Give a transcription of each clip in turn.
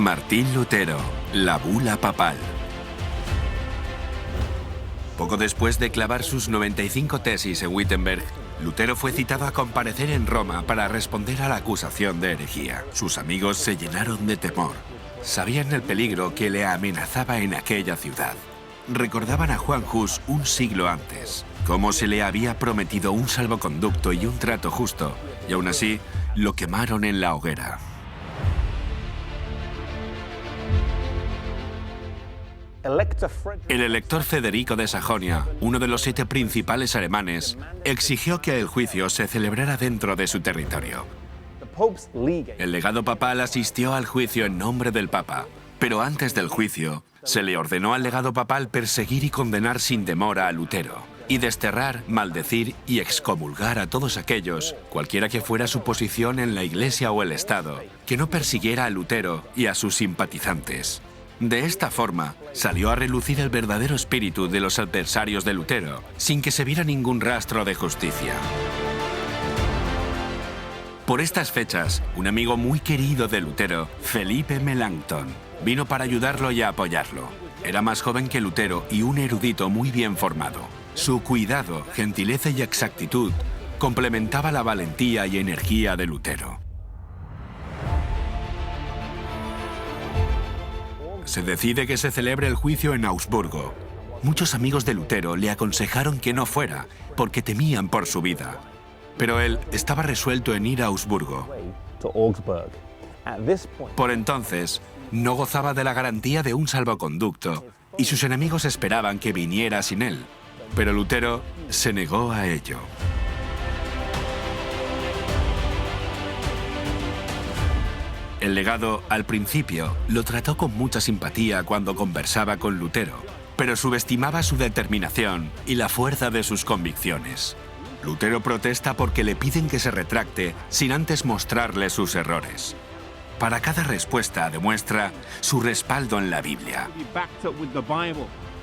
Martín Lutero, la bula papal. Poco después de clavar sus 95 tesis en Wittenberg, Lutero fue citado a comparecer en Roma para responder a la acusación de herejía. Sus amigos se llenaron de temor. Sabían el peligro que le amenazaba en aquella ciudad. Recordaban a Juan Hus un siglo antes, cómo se le había prometido un salvoconducto y un trato justo, y aún así lo quemaron en la hoguera. El elector Federico de Sajonia, uno de los 7 principales alemanes, exigió que el juicio se celebrara dentro de su territorio. El legado papal asistió al juicio en nombre del Papa, pero antes del juicio se le ordenó al legado papal perseguir y condenar sin demora a Lutero, y desterrar, maldecir y excomulgar a todos aquellos, cualquiera que fuera su posición en la Iglesia o el Estado, que no persiguiera a Lutero y a sus simpatizantes. De esta forma, salió a relucir el verdadero espíritu de los adversarios de Lutero, sin que se viera ningún rastro de justicia. Por estas fechas, un amigo muy querido de Lutero, Felipe Melanchthon, vino para ayudarlo y apoyarlo. Era más joven que Lutero y un erudito muy bien formado. Su cuidado, gentileza y exactitud complementaba la valentía y energía de Lutero. Se decide que se celebre el juicio en Augsburgo. Muchos amigos de Lutero le aconsejaron que no fuera, porque temían por su vida. Pero él estaba resuelto en ir a Augsburgo. Por entonces, no gozaba de la garantía de un salvoconducto, y sus enemigos esperaban que viniera sin él. Pero Lutero se negó a ello. El legado, al principio, lo trató con mucha simpatía cuando conversaba con Lutero, pero subestimaba su determinación y la fuerza de sus convicciones. Lutero protesta porque le piden que se retracte sin antes mostrarle sus errores. Para cada respuesta demuestra su respaldo en la Biblia.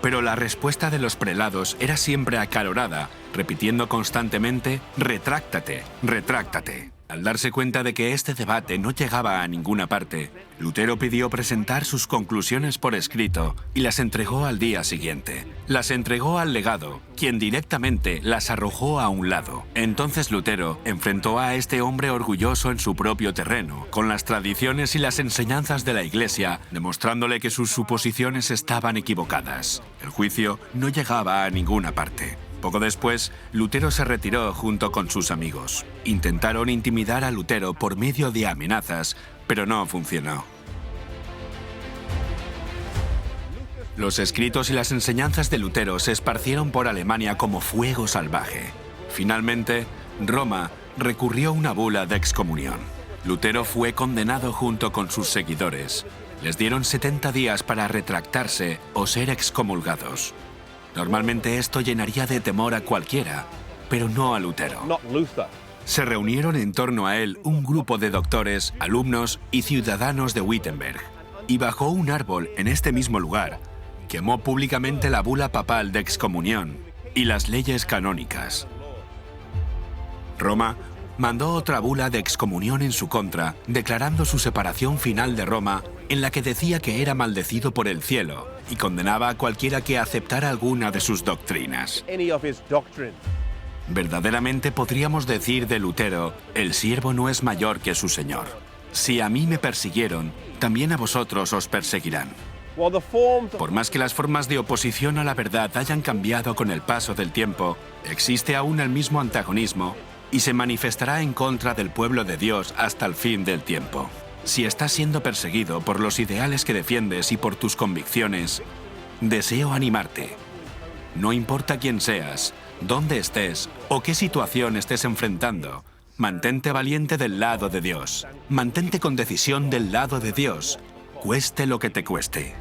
Pero la respuesta de los prelados era siempre acalorada, repitiendo constantemente: «Retráctate, retráctate». Al darse cuenta de que este debate no llegaba a ninguna parte, Lutero pidió presentar sus conclusiones por escrito y las entregó al día siguiente. Las entregó al legado, quien directamente las arrojó a un lado. Entonces Lutero enfrentó a este hombre orgulloso en su propio terreno, con las tradiciones y las enseñanzas de la Iglesia, demostrándole que sus suposiciones estaban equivocadas. El juicio no llegaba a ninguna parte. Poco después, Lutero se retiró junto con sus amigos. Intentaron intimidar a Lutero por medio de amenazas, pero no funcionó. Los escritos y las enseñanzas de Lutero se esparcieron por Alemania como fuego salvaje. Finalmente, Roma recurrió a una bula de excomunión. Lutero fue condenado junto con sus seguidores. Les dieron 70 días para retractarse o ser excomulgados. Normalmente esto llenaría de temor a cualquiera, pero no a Lutero. Se reunieron en torno a él un grupo de doctores, alumnos y ciudadanos de Wittenberg, y bajo un árbol en este mismo lugar, quemó públicamente la bula papal de excomunión y las leyes canónicas. Roma mandó otra bula de excomunión en su contra, declarando su separación final de Roma, en la que decía que era maldecido por el cielo y condenaba a cualquiera que aceptara alguna de sus doctrinas. Verdaderamente podríamos decir de Lutero: el siervo no es mayor que su señor. Si a mí me persiguieron, también a vosotros os perseguirán. Por más que las formas de oposición a la verdad hayan cambiado con el paso del tiempo, existe aún el mismo antagonismo y se manifestará en contra del pueblo de Dios hasta el fin del tiempo. Si estás siendo perseguido por los ideales que defiendes y por tus convicciones, deseo animarte. No importa quién seas, dónde estés o qué situación estés enfrentando, mantente valiente del lado de Dios. Mantente con decisión del lado de Dios, cueste lo que te cueste.